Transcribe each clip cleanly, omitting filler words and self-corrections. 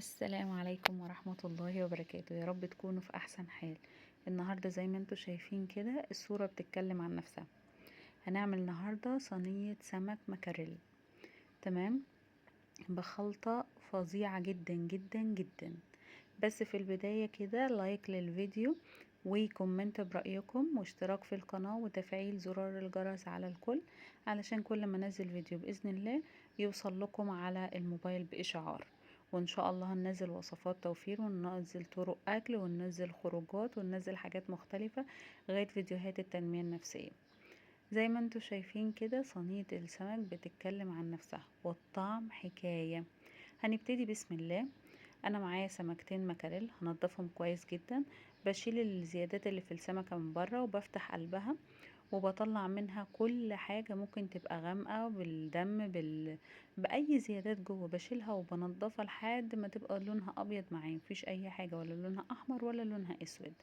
السلام عليكم ورحمة الله وبركاته. يا رب تكونوا في أحسن حال. النهاردة زي ما انتوا شايفين كده الصورة بتتكلم عن نفسها. هنعمل النهاردة صينية سمك مكاريل. تمام، بخلطة فظيعة جدا جدا جدا. بس في البداية كده لايك للفيديو وكومنت برأيكم واشتراك في القناة وتفعيل زرار الجرس على الكل، علشان كل ما انزل فيديو بإذن الله يوصل لكم على الموبايل بإشعار. وان شاء الله هننزل وصفات توفير وننزل طرق اكل وننزل خروجات وننزل حاجات مختلفة لغاية فيديوهات التنمية النفسية. زي ما انتوا شايفين كده صينية السمك بتتكلم عن نفسها والطعم حكاية. هنبتدي بسم الله. انا معايا سمكتين مكاريل هنضفهم كويس جدا. بشيل الزيادات اللي في السمكة من بره وبفتح قلبها وبطلع منها كل حاجة ممكن تبقى غامقة بالدم بأي زيادات جوه، بشيلها وبنضفها لحد ما تبقى لونها أبيض معايا، مفيش أي حاجة ولا لونها أحمر ولا لونها أسود.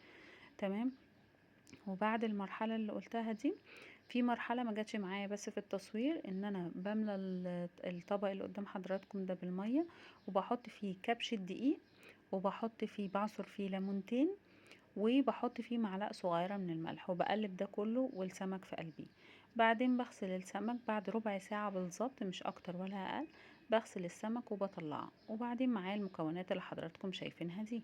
تمام. وبعد المرحلة اللي قلتها دي في مرحلة ما جاتش معايا بس في التصوير، ان انا بملى الطبق اللي قدام حضراتكم ده بالمية وبحط فيه كبشة دقيق وبحط فيه بعصر فيه ليمونتين وبحط فيه معلقة صغيرة من الملح وبقلب ده كله والسمك في قلبي. بعدين بغسل السمك بعد ربع ساعة بالظبط، مش اكتر ولا اقل. بغسل السمك وبطلعه، وبعدين معايا المكونات اللي حضراتكم شايفينها دي.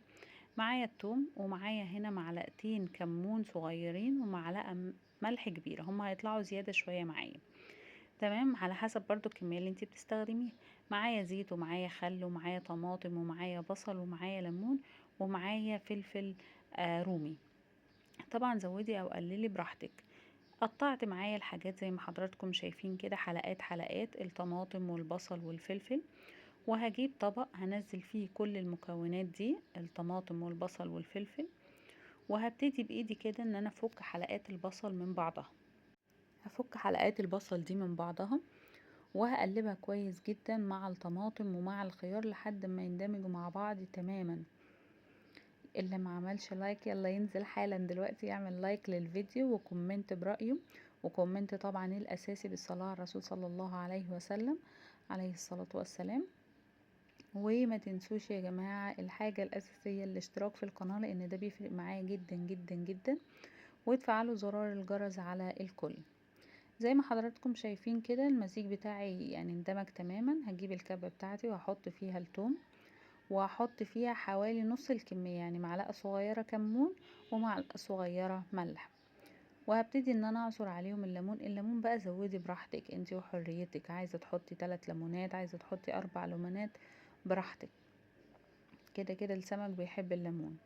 معايا التوم ومعايا هنا معلقتين كمون صغيرين ومعلقة ملح كبيرة، هما هيطلعوا زيادة شوية معايا. تمام، على حسب برضو الكمية اللي انتي بتستخدميها. معايا زيت ومعايا خل ومعايا طماطم ومعايا بصل ومعايا ليمون ومعايا فلفل رومي. طبعا زودي او قللي براحتك. قطعت معايا الحاجات زي ما حضراتكم شايفين كده حلقات حلقات، الطماطم والبصل والفلفل. وهجيب طبق هنزل فيه كل المكونات دي، الطماطم والبصل والفلفل. وهبتدي بايدي كده ان انا افك حلقات البصل من بعضها. هفك حلقات البصل دي من بعضها وهقلبها كويس جدا مع الطماطم ومع الخيار لحد ما يندمجوا مع بعض تماما. اللي ما عملش لايك يلا ينزل حالا دلوقتي يعمل لايك للفيديو وكومنت برأيه، وكومنت طبعا الاساسي بالصلاة على الرسول صلى الله عليه وسلم عليه الصلاة والسلام. وما تنسوش يا جماعة الحاجة الأساسية الاشتراك في القناة، لأن ده بيفرق معايا جدا جدا جدا. وتفعلوا زرار الجرس على الكل. زي ما حضراتكم شايفين كده المزيج بتاعي يعني اندمج تماما. هجيب الكبة بتاعتي وهحط فيها الثوم وهحط فيها حوالي نص الكمية، يعني معلقة صغيرة كمون ومعلقة صغيرة ملح. وهبتدي ان انا اعصر عليهم الليمون. الليمون بقى زودي براحتك انتي وحريتك، عايزة تحطي 3 ليمونات، عايزة تحطي 4 ليمونات، براحتك. كده كده السمك بيحب الليمون.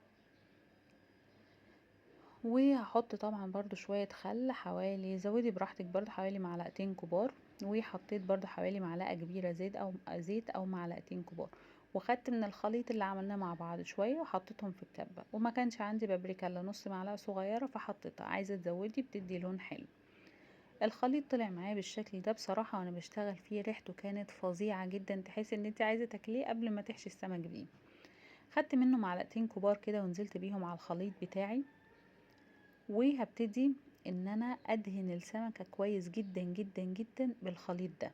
وهحط طبعا برضو شوية خل، حوالي زودي براحتك برضو حوالي معلقتين كبار. وحطيت برضو حوالي معلقة كبيرة زيت او معلقتين كبار. وخدت من الخليط اللي عملناه مع بعض شوية وحطيتهم في الكبة. وما كانش عندي بابريكا الا نص معلقة صغيرة فحطيتها، عايزة تزودي بتدي لون حلو. الخليط طلع معايا بالشكل ده بصراحة، وانا بشتغل فيه ريحته كانت فظيعة جدا، تحس ان انت عايزة تاكليه قبل ما تحشي السمك بيه. خدت منه معلقتين كبار كده ونزلت بيهم على الخليط بتاعي. وهبتدي ان انا ادهن السمكة كويس جدا جدا جدا بالخليط ده.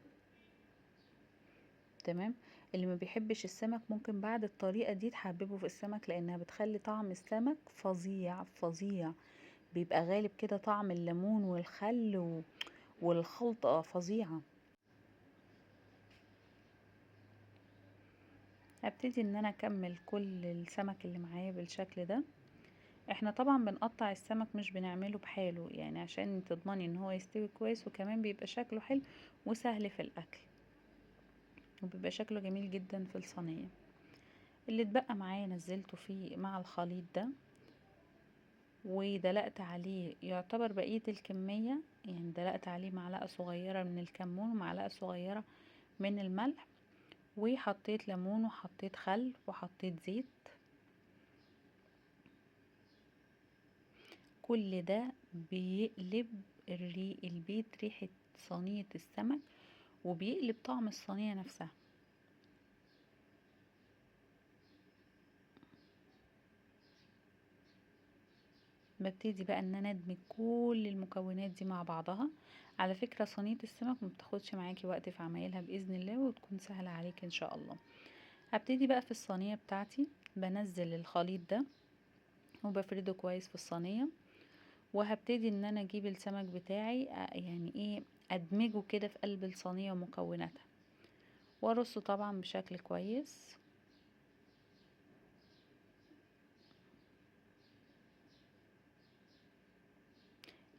تمام. اللي ما بيحبش السمك ممكن بعد الطريقة دي تحببه في السمك، لانها بتخلي طعم السمك فظيع فظيع. بيبقى غالب كده طعم الليمون والخل والخلطة فظيعة. هبتدي ان انا اكمل كل السمك اللي معايا بالشكل ده. احنا طبعا بنقطع السمك مش بنعمله بحاله، يعني عشان تضمني ان هو يستوي كويس، وكمان بيبقى شكله حلو وسهل في الاكل، وبيبقى شكله جميل جدا في الصينية. اللي اتبقى معايا نزلته فيه مع الخليط ده ودلقت عليه يعتبر بقية الكمية، يعني دلقت عليه معلقة صغيرة من الكمون ومعلقة صغيرة من الملح. وحطيت ليمون وحطيت خل وحطيت زيت. كل ده بيقلب البيت ريحة صينية السمك، وبيقلب طعم الصينية نفسها. ببتدي بقى ان انا ادمج كل المكونات دي مع بعضها. على فكرة صينية السمك ما بتاخدش معاكي وقت في عمايلها باذن الله، وتكون سهلة عليك ان شاء الله. هبتدي بقى في الصينية بتاعتي، بنزل الخليط ده وبفرده كويس في الصينية، وهبتدي ان انا اجيب السمك بتاعي يعني ايه ادمجه كده في قلب الصينية ومكوناتها، وارصه طبعا بشكل كويس.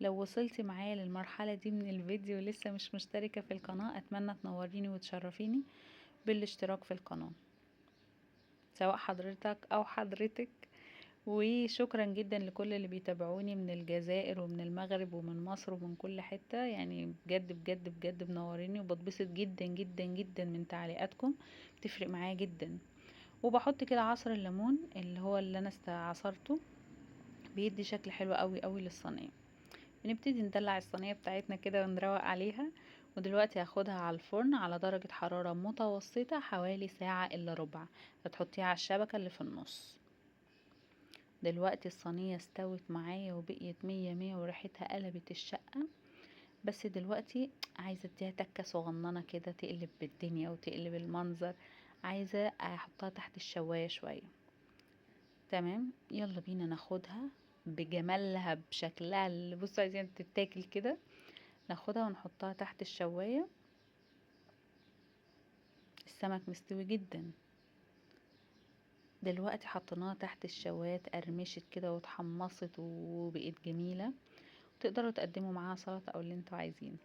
لو وصلتي معايا للمرحلة دي من الفيديو لسه مش مشتركة في القناة، اتمنى تنوريني وتشرفيني بالاشتراك في القناة، سواء حضرتك او حضرتك. وشكرا جدا لكل اللي بيتابعوني من الجزائر ومن المغرب ومن مصر ومن كل حتة، يعني بجد بجد بجد منوريني، وبتبسط جدا جدا جدا من تعليقاتكم، بتفرق معايا جدا. وبحط كده عصر الليمون اللي هو اللي انا عصرته، بيدي شكل حلو قوي قوي للصينيه. بنبتدي ندلع الصينيه بتاعتنا كده ونروق عليها. ودلوقتي هاخدها على الفرن على درجه حراره متوسطه حوالي ساعه الا ربع، هتحطيها على الشبكه اللي في النص. دلوقتي الصينيه استوت معايا وبقيت مية مية وريحتها قلبت الشقه. بس دلوقتي عايزه اديها تكه صغننه كده تقلب بالدنيا وتقلب المنظر، عايزه احطها تحت الشوايه شويه. تمام، يلا بينا ناخدها بجمالها بشكلها اللي بصوا عايزين تتاكل كده، ناخدها ونحطها تحت الشواية. السمك مستوي جدا، دلوقتي حطيناها تحت الشواية اتقرمشت كده واتحمصت وبقت جميلة. تقدروا تقدموا معاها سلطة او اللي انتوا عايزينه.